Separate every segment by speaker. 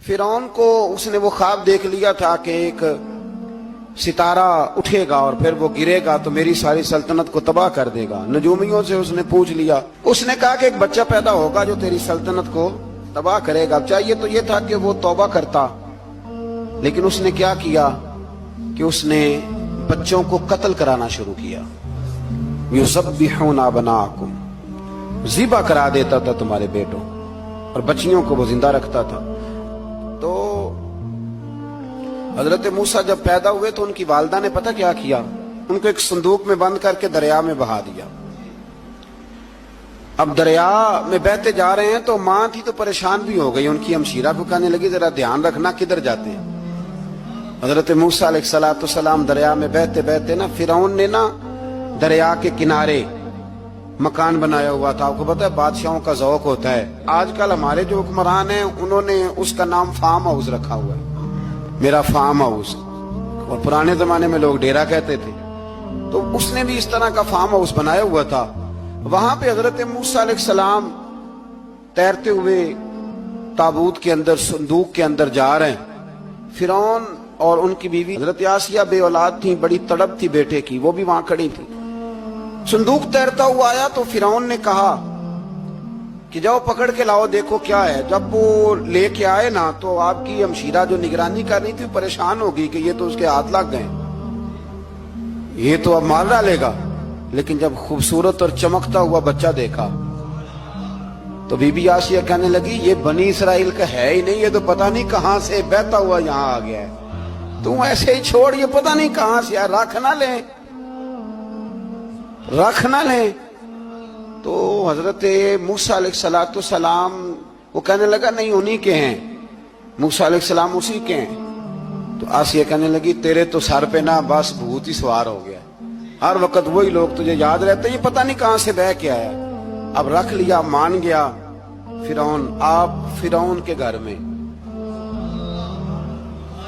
Speaker 1: फिरौन को उसने वो ख्वाब देख लिया था कि एक सितारा उठेगा और फिर वो गिरेगा तो मेरी सारी सल्तनत को तबाह कर देगा। नजूमियों से उसने पूछ लिया, उसने कहा कि एक बच्चा पैदा होगा जो तेरी सल्तनत को तबाह करेगा। चाहिए तो ये था कि वो तौबा करता, लेकिन उसने क्या किया कि उसने बच्चों को कत्ल कराना शुरू किया। युज़ब्बिहूना अबनाअकुम, ज़िबा करा देता था तुम्हारे बेटों, और बच्चियों को वो जिंदा रखता था। तो हजरत मूसा जब पैदा हुए तो उनकी वालिदा ने पता क्या किया, उनको एक संदूक में बंद करके दरिया में बहा दिया। अब दरिया में बहते जा रहे हैं तो मां थी तो परेशान भी हो गई, उनकी हमशीरा को कहने लगी जरा ध्यान रखना किधर जाते हैं। हजरत मूसा अलैहिस्सलाम दरिया में बहते बहते ना फिरौन ने ना दरिया के किनारे मकान बनाया हुआ था। आपको पता है बादशाहों का ज़ौक होता है, आजकल हमारे जो हुक्मरान हैं उन्होंने उसका नाम फार्म हाउस रखा हुआ है, मेरा फार्म हाउस, और पुराने जमाने में लोग डेरा कहते थे। तो उसने भी इस तरह का फार्म हाउस बनाया हुआ था। वहां पे हजरत मूसा अलैहिस्सलाम तैरते हुए ताबूत के अंदर, संदूक के अंदर जा रहे हैं। फिरौन और उनकी बीवी हजरत आसिया बे औलाद थी, बड़ी तड़प थी बेटे की, वो भी वहां खड़ी थी। संदूक तैरता हुआ आया तो फिरौन ने कहा कि जाओ पकड़ के लाओ, देखो क्या है। जब वो लेके आए ना तो आपकी हमशीरा जो निगरानी कर रही थी परेशान हो गई कि ये तो उसके हाथ लग गए, ये तो अब मार डालेगा। लेकिन जब खूबसूरत और चमकता हुआ बच्चा देखा तो बीबी आसिया कहने लगी ये बनी इसराइल का है ही नहीं, ये तो पता नहीं कहां से बहता हुआ यहां आ गया है, तू ऐसे ही छोड़, ये पता नहीं कहां से आया, रख ना ले, रख ना ले। तो हजरत मूसा अलैहिस्सलाम वो कहने लगा नहीं उन्हीं के हैं, मूसा अलैहिस्सलाम उसी के हैं। तो आसिया कहने लगी तेरे तो सर पे ना बस भूत ही सवार हो गया, हर वक्त वही लोग तुझे याद रहते, ये पता नहीं कहां से बह के आया। अब रख लिया, मान गया फिरौन। आप फिरौन के घर में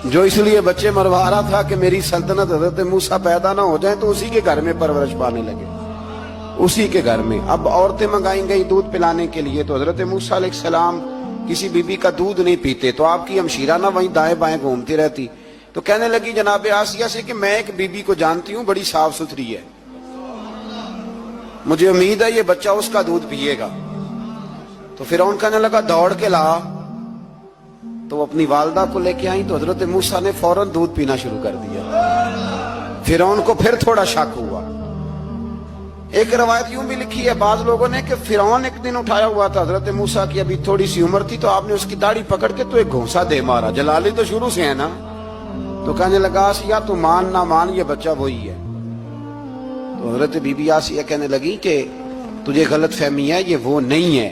Speaker 1: जो इसलिए बच्चे मरवा रहा था कि मेरी सल्तनत हजरत मूसा पैदा ना हो जाए, तो उसी के घर में परवरिश पाने लगे, उसी के घर में। अब औरतें मंगाई गई दूध पिलाने के लिए, तो हजरत मूसा अलैहिस्सलाम किसी बीबी का दूध नहीं पीते, तो आपकी हमशीरा ना वहीं दाएं बाएं घूमती रहती। तो कहने लगी जनाब आसिया से कि मैं एक बीबी को जानती हूं, बड़ी साफ सुथरी है, मुझे उम्मीद है ये बच्चा उसका दूध पिएगा। तो फिरौन कहने लगा दौड़ के ला। तो अपनी वालिदा को लेके आई तो हजरत मूसा ने फौरन दूध पीना शुरू कर दिया। फिरौन को फिर थोड़ा शक हुआ। एक रवायत यूं भी लिखी है बाज लोगों ने कि फिरौन एक दिन उठाया हुआ था हजरत मूसा की, अभी थोड़ी सी उम्र थी, तो आपने उसकी दाढ़ी पकड़ के तो एक घूंसा दे मारा। जलाली तो शुरू से है ना। तो कहने लगा आसिया तू मान ना मान, ये बच्चा वही है। तो हजरत बीबी आसिया कहने लगी कि तुझे गलत फहमी है, ये वो नहीं है।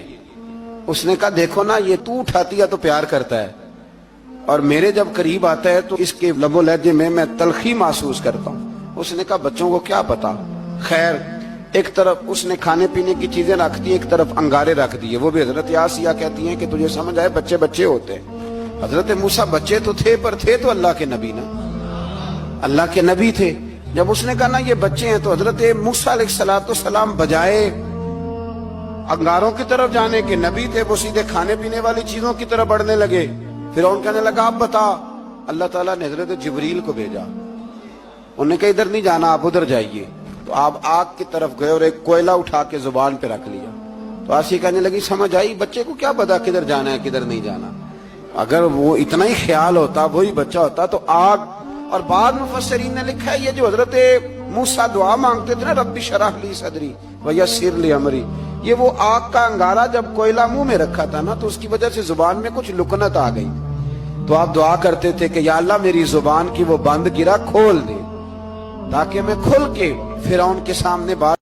Speaker 1: उसने कहा देखो ना, ये तू उठाती है तो प्यार करता है, और मेरे जब करीब आता है तो इसके लबो लहजे में मैं तलखी महसूस करता हूँ। उसने कहा बच्चों को क्या पता। खैर एक तरफ उसने खाने पीने की चीजें रख दी, एक तरफ अंगारे रख दिए। वो भी हजरत आसिया कहती हैं कि तुझे समझ आए बच्चे बच्चे होते हैं। हजरत मूसा बच्चे तो थे, पर थे तो अल्लाह के नबी ना, अल्लाह के नबी थे। जब उसने कहा ना ये बच्चे हैं, तो हजरत मूसा अलैहिस्सलाम बजाए अंगारों की तरफ जाने के, नबी थे, वो सीधे खाने पीने वाली चीजों की तरफ बढ़ने लगे। फिरौन कहने लगा आप बता। अल्लाह ताला ने हजरत जिब्रील को भेजा, उन्होंने कहा इधर नहीं जाना, आप उधर जाइए। तो आप आग की तरफ गए और एक कोयला उठा के जुबान पे रख लिया। तो आसिया कहने लगी समझ आई, बच्चे को क्या पता किधर जाना है किधर नहीं जाना। अगर वो इतना ही ख्याल होता, वही बच्चा होता तो आग। और बाद मुफस्सिरीन ने लिखा है ये जो हजरत मूसा दुआ मांगते थे ना, रब्बी शरह ली सदरी व यस्सिर ली अमरी, ये वो आग का अंगारा जब कोयला मुंह में रखा था ना, तो उसकी वजह से जुबान में कुछ लुकनत आ गई। तो आप दुआ करते थे कि या अल्लाह मेरी जुबान की वो बंद गिरा खोल दे, ताकि मैं खुल के फिरौन के सामने बात